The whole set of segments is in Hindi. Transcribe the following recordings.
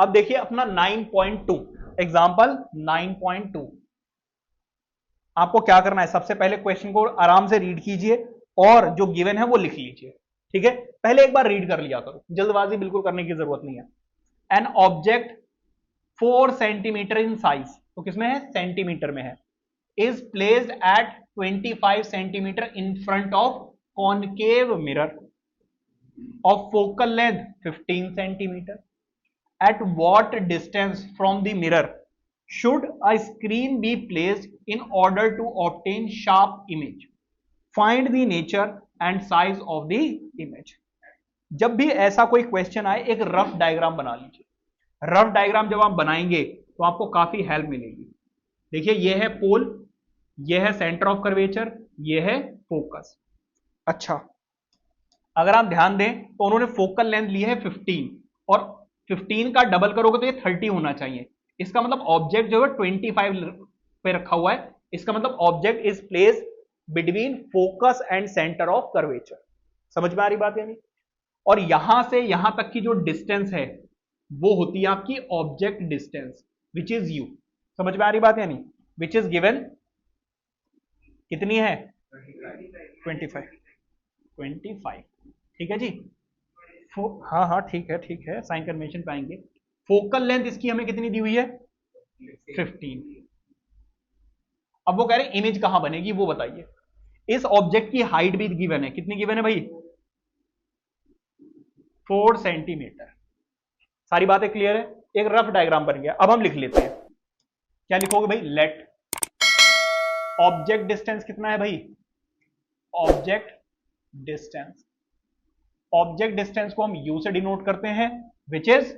अब देखिए अपना 9.2 एग्जाम्पल 9.2। आपको क्या करना है, सबसे पहले क्वेश्चन को आराम से रीड कीजिए और जो गिवन है वो लिख लीजिए, ठीक है। पहले एक बार रीड कर लिया करो, जल्दबाजी बिल्कुल करने की जरूरत नहीं है। An object 4 centimetre in size, तो किसमें है, सेंटीमीटर में है, is placed at 25 centimetre in front of concave mirror of focal length 15 centimetre. At what distance from the mirror should a screen be placed in order to obtain sharp image? Find the nature and size of the image. जब भी ऐसा कोई क्वेश्चन आए एक रफ डायग्राम बना लीजिए। रफ डायग्राम जब आप बनाएंगे तो आपको काफी हेल्प मिलेगी। देखिए ये है पोल, ये है सेंटर ऑफ कर्वेचर, ये है फोकस। अच्छा, अगर आप ध्यान दें तो उन्होंने फोकल लेंथ ली है 15 और 15 का डबल करोगे तो ये 30 होना चाहिए। इसका मतलब ऑब्जेक्ट जो है 25 पे रखा हुआ है, इसका मतलब object is place between focus and centre of curvature. समझ में आ रही बात यानी? और यहां से यहां तक की जो डिस्टेंस है वो होती है आपकी object distance which is you. समझ में आ रही बात यानी? विच इज गिवन कितनी है, 25। ठीक है जी, हाँ हाँ ठीक है, साइन कन्वेंशन पाएंगे। फोकल लेंथ इसकी हमें कितनी दी हुई है, 15। अब वो कह रहे हैं इमेज कहां बनेगी वो बताइए। इस ऑब्जेक्ट की हाइट भी गिवन है, कितनी गिवन है भाई, 4 सेंटीमीटर। सारी बातें क्लियर है, एक रफ डायग्राम बन गया। अब हम लिख लेते हैं, क्या लिखोगे भाई, लेट ऑब्जेक्ट डिस्टेंस कितना है भाई, ऑब्जेक्ट डिस्टेंस। ऑब्जेक्ट डिस्टेंस को हम यू से डिनोट करते हैं विच इज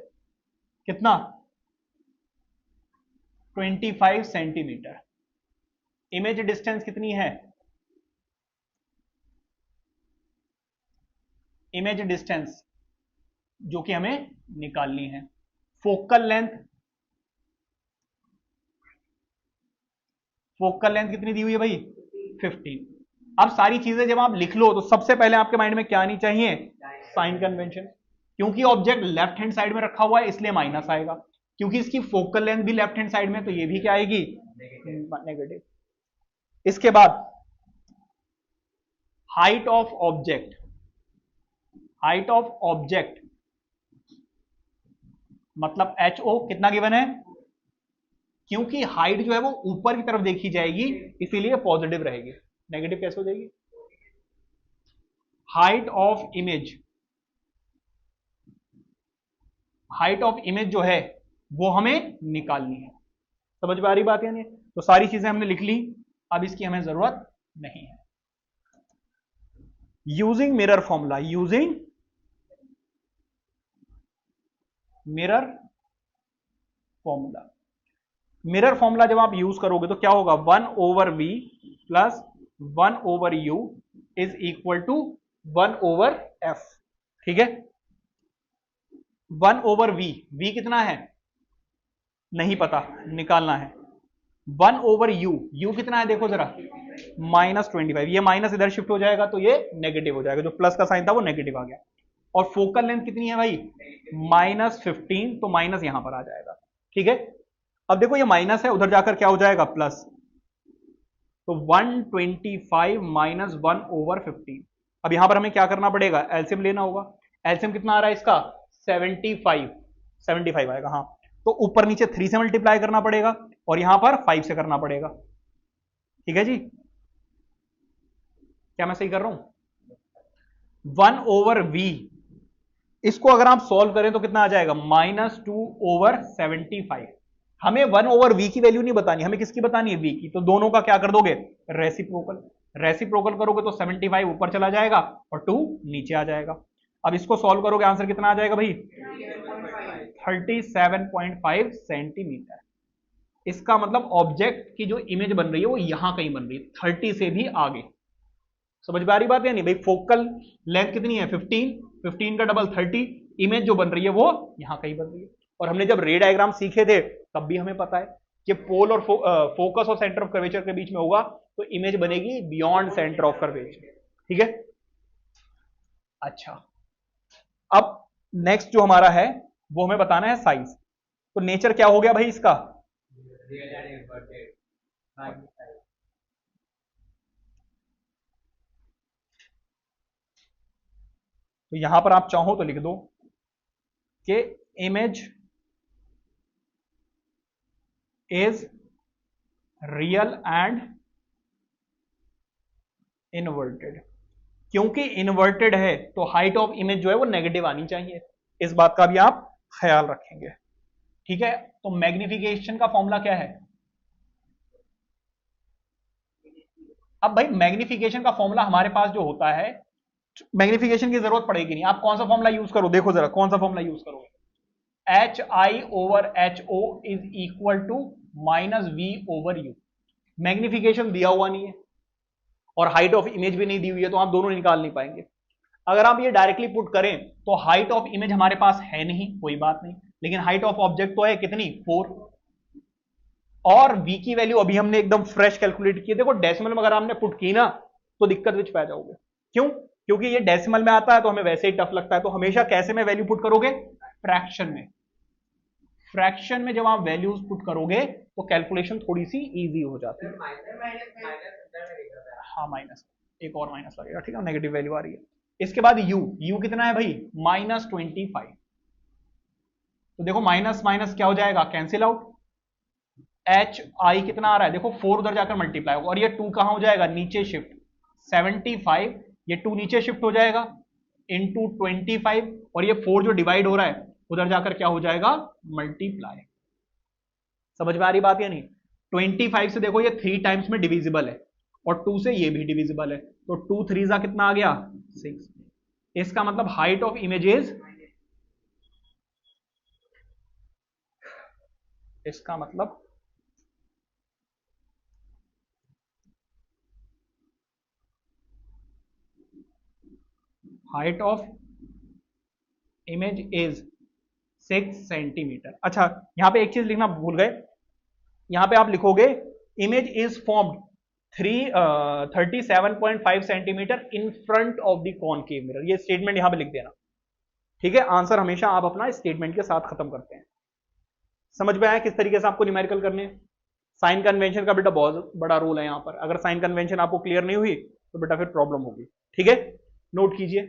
कितना, 25 सेंटीमीटर। इमेज डिस्टेंस कितनी है, इमेज डिस्टेंस जो कि हमें निकालनी है, फोकल लेंथ, फोकल लेंथ कितनी दी हुई है भाई, 15। अब सारी चीजें जब आप लिख लो तो सबसे पहले आपके माइंड में क्या आनी चाहिए, साइन कन्वेंशन। क्योंकि ऑब्जेक्ट लेफ्ट हैंड साइड में रखा हुआ है इसलिए माइनस आएगा, क्योंकि इसकी फोकल लेंथ भी लेफ्ट हैंड साइड में, तो ये भी क्या आएगी, नेगेटिव। इसके बाद height of object, height of object मतलब HO कितना गिवन है, क्योंकि हाइट जो है वो ऊपर की तरफ देखी जाएगी इसीलिए पॉजिटिव रहेगी, नेगेटिव कैसे हो जाएगी। Height of image, height of image जो है वो हमें निकालनी है। समझ में आ रही बात यानी? तो सारी चीजें हमने लिख ली, अब इसकी हमें जरूरत नहीं है। Using mirror formula, using mirror formula. Mirror formula जब आप यूज करोगे तो क्या होगा, 1/v plus 1/u is equal to 1/f। ठीक है, 1/v, v कितना है नहीं पता, निकालना है। 1/u, u कितना है देखो जरा, -25। ये माइनस इधर शिफ्ट हो जाएगा तो ये नेगेटिव हो जाएगा, जो प्लस का साइन था वो नेगेटिव आ गया। और फोकल लेंथ कितनी है भाई, -15, तो माइनस यहां पर आ जाएगा। ठीक है, अब देखो ये माइनस है, उधर जाकर क्या हो जाएगा प्लस, तो 125 माइनस 1/15। अब यहां पर हमें क्या करना पड़ेगा, एलसीएम लेना होगा। एलसीएम कितना आ रहा है इसका, 75 आएगा। हाँ, तो ऊपर नीचे 3 से मल्टीप्लाई करना पड़ेगा और यहां पर 5 से करना पड़ेगा। ठीक है जी, क्या मैं सही कर रहा हूं, 1/v, इसको अगर आप सॉल्व करें तो कितना आ जाएगा, -2/75। हमें 1/v की वैल्यू नहीं बतानी, हमें किसकी बतानी है, v की। तो दोनों का क्या कर दोगे, रेसिप्रोकल। रेसिप्रोकल करोगे तो 75 ऊपर चला जाएगा और 2 नीचे आ जाएगा। अब इसको सॉल्व करोगे आंसर कितना आ जाएगा भाई, 37.5 सेंटीमीटर। इसका मतलब ऑब्जेक्ट की जो इमेज बन रही है वो यहां कहीं बन रही है, 30 से भी आगे। समझ में आ रही बात है नहीं भाई, फोकल लेंथ कितनी है 15 का डबल 30, इमेज जो बन रही है वो यहां कहीं बन रही है। और हमने जब रे डायग्राम सीखे थे तब भी हमें पता है कि पोल और फोकस और सेंटर ऑफ कर्वेचर के बीच में होगा तो इमेज बनेगी बियॉन्ड सेंटर ऑफ कर्वेचर। ठीक है, अच्छा अब नेक्स्ट जो हमारा है वो हमें बताना है साइज। तो नेचर क्या हो गया भाई इसका? Real and inverted magnified. तो यहां पर आप चाहो तो लिख दो कि image is real and inverted. क्योंकि इन्वर्टेड है तो हाइट ऑफ इमेज जो है वो नेगेटिव आनी चाहिए, इस बात का भी आप ख्याल रखेंगे। ठीक है, तो मैग्निफिकेशन का फॉर्मूला क्या है? अब भाई मैग्निफिकेशन का फॉर्मूला हमारे पास जो होता है, मैग्निफिकेशन की जरूरत पड़ेगी नहीं, आप कौन सा फॉर्मूला यूज करो, देखो जरा कौन सा फॉर्मूला यूज करोगे? H I over H O is equal to minus V over U. Magnification दिया हुआ नहीं है और हाइट ऑफ इमेज भी नहीं दी हुई है, तो आप दोनों निकाल नहीं पाएंगे। अगर आप ये डायरेक्टली पुट करें तो हाइट ऑफ इमेज हमारे पास है नहीं, कोई बात नहीं, लेकिन हाइट ऑफ ऑब्जेक्ट तो है कितनी? 4। और v की वैल्यू अभी हमने एकदम फ्रेश कैलकुलेट की है। देखो डेसिमल में अगर हमने पुट की ना तो दिक्कत विच पा जाओगे। क्यों? क्योंकि ये डेसिमल में आता है तो हमें वैसे ही टफ लगता है। तो हमेशा कैसे में वैल्यू पुट करोगे? फ्रैक्शन में। फ्रैक्शन में जब आप वैल्यूज पुट करोगे तो कैलकुलेशन थोड़ी सी इजी हो जाती है। हाँ माइनस, एक और माइनस लगेगा, ठीक है, नेगेटिव वैल्यू आ रही है। इसके बाद u कितना है भाई? -25। तो देखो माइनस माइनस क्या हो जाएगा? Cancel out. एच आई कितना आ रहा है? देखो 4 उधर जाकर मल्टीप्लाई होगा और ये 2 कहां हो जाएगा? नीचे शिफ्ट। 75, ये 2 नीचे शिफ्ट हो जाएगा इंटू 25, और ये 4 जो डिवाइड हो रहा है उधर जाकर क्या हो जाएगा? मल्टीप्लाई। समझ में आ रही बात या नहीं? 25 से देखो ये 3 टाइम्स में डिविजिबल है और 2 से ये भी डिविजिबल है, तो 2 3 जा कितना आ गया? 6। इसका मतलब हाइट ऑफ इमेजेस, इसका मतलब height of image is 6 centimetre. अच्छा, यहां पे एक चीज लिखना भूल गए, यहां पे आप लिखोगे image is formed 37.5 centimetre in front of the concave mirror. ये स्टेटमेंट यहां पे लिख देना, ठीक है। आंसर हमेशा आप अपना स्टेटमेंट के साथ खत्म करते हैं। समझ में आया किस तरीके से आपको न्यूमेरिकल करने हैं? साइन कन्वेंशन का बेटा बहुत बड़ा रोल है यहां पर। अगर साइन कन्वेंशन आपको क्लियर नहीं हुई तो बेटा फिर प्रॉब्लम होगी, ठीक है, नोट कीजिए।